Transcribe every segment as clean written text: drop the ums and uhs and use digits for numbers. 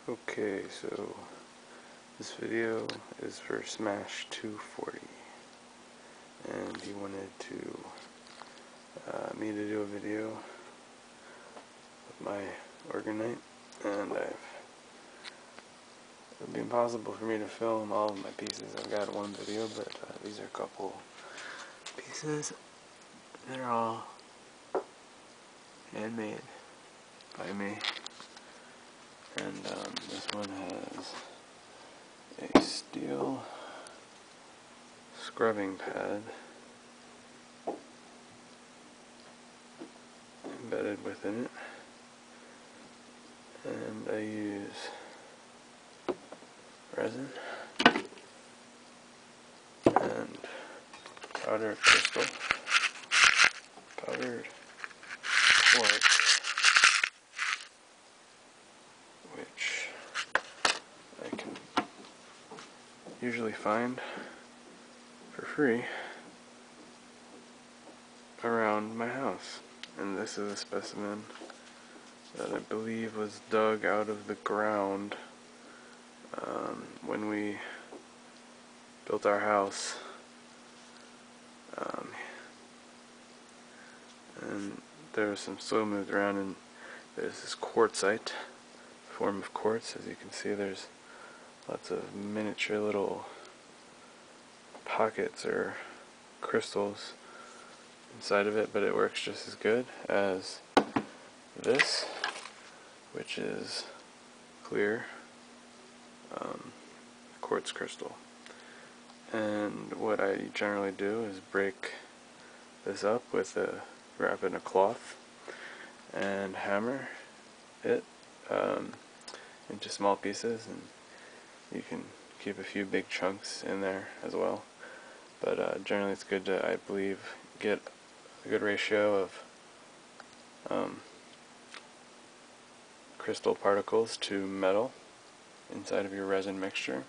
Okay, so this video is for Smash 240, and he wanted to me to do a video with my Orgonite, and it would be impossible for me to film all of my pieces. I've got one video, but these are a couple pieces. They're all handmade by me. And this one has a steel scrubbing pad embedded within it, and I use resin and powdered quartz, which I can usually find for free around my house. And this is a specimen that I believe was dug out of the ground when we built our house. And there was some soil moved around, and there's this quartzite form of quartz. As you can see, there's lots of miniature little pockets or crystals inside of it, but it works just as good as this, which is clear quartz crystal. And what I generally do is break this up with wrap it in a cloth and hammer it into small pieces, and you can keep a few big chunks in there as well. But generally it's good to, I believe, get a good ratio of crystal particles to metal inside of your resin mixture.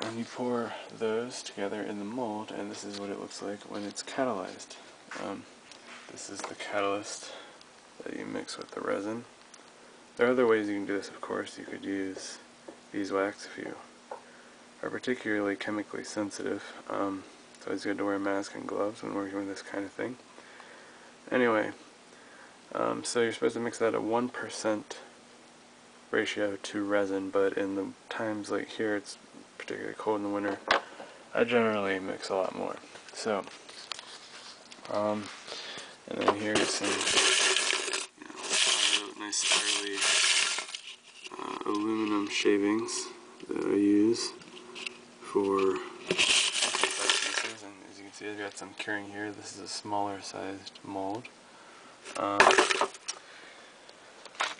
And you pour those together in the mold, and this is what it looks like when it's catalyzed. This is the catalyst that you mix with the resin. There are other ways you can do this, of course. You could use beeswax if you are particularly chemically sensitive. It's always good to wear a mask and gloves when working with this kind of thing. Anyway, so you're supposed to mix that at 1% ratio to resin, but in the times like here, it's particularly cold in the winter, I generally mix a lot more. So, and then here's some nice spirally aluminum shavings that I use for pieces. And as you can see, I've got some curing here. This is a smaller sized mold.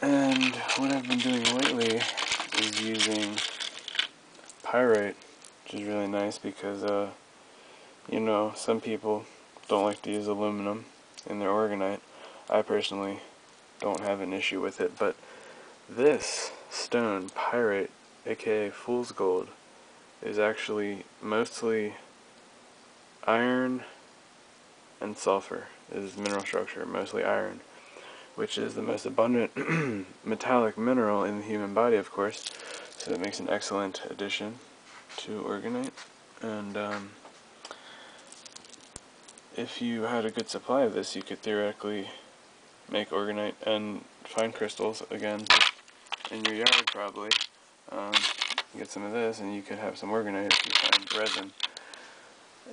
And what I've been doing lately is using pyrite, which is really nice because, you know, some people don't like to use aluminum in their Orgonite. I personally don't have an issue with it, but this stone, pyrite, aka fool's gold, is actually mostly iron and sulfur. Is mineral structure, mostly iron, which is the most abundant metallic mineral in the human body, of course, so it makes an excellent addition to Orgonite. And if you had a good supply of this, you could theoretically make Orgonite and find crystals, again, in your yard probably. Get some of this and you could have some Orgonite if you find resin.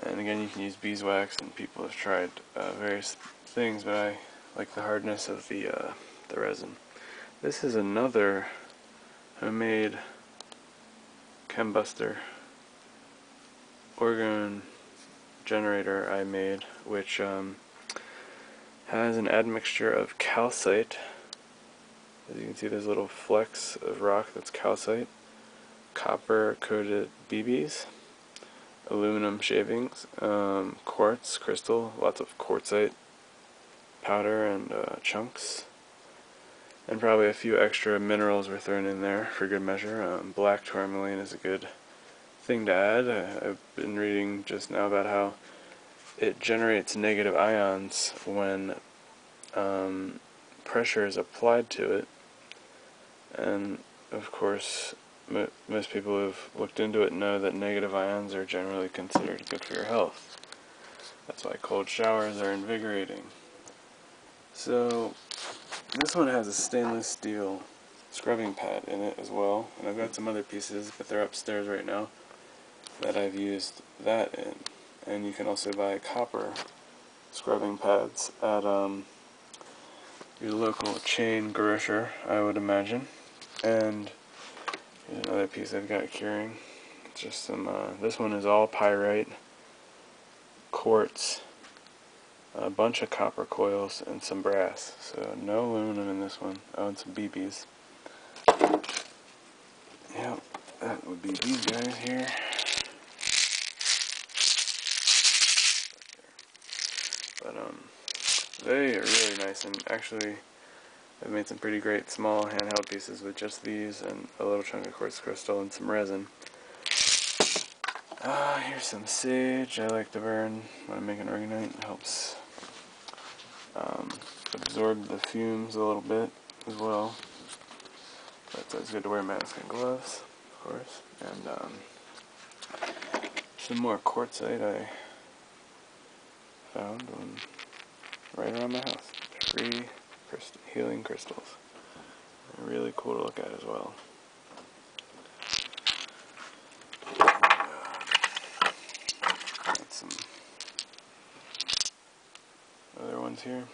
And again, you can use beeswax, and people have tried various things, but I like the hardness of the resin. This is another homemade Chembuster organ generator I made, which has an admixture of calcite. As you can see, there's little flecks of rock that's calcite, copper coated BBs, aluminum shavings, quartz crystal, lots of quartzite powder and chunks, and probably a few extra minerals were thrown in there for good measure. Black tourmaline is a good thing to add. I've been reading just now about how it generates negative ions when pressure is applied to it, and of course, most people who've looked into it know that negative ions are generally considered good for your health. That's why cold showers are invigorating. So, this one has a stainless steel scrubbing pad in it as well, and I've got some other pieces, but they're upstairs right now, that I've used that in. And you can also buy copper scrubbing pads at your local chain grocer, I would imagine. And here's another piece I've got curing. Just some, this one is all pyrite, quartz, a bunch of copper coils, and some brass. So no aluminum in this one. Oh, and some BBs. Yep, that would be these guys here. But they are really nice, and actually I've made some pretty great small handheld pieces with just these and a little chunk of quartz crystal and some resin. Here's some sage I like to burn when I'm making Orgonite. It helps absorb the fumes a little bit as well. But it's always good to wear a mask and gloves, of course. And some more quartzite I found right around my house. Free healing crystals. They're really cool to look at as well. Got some other ones here.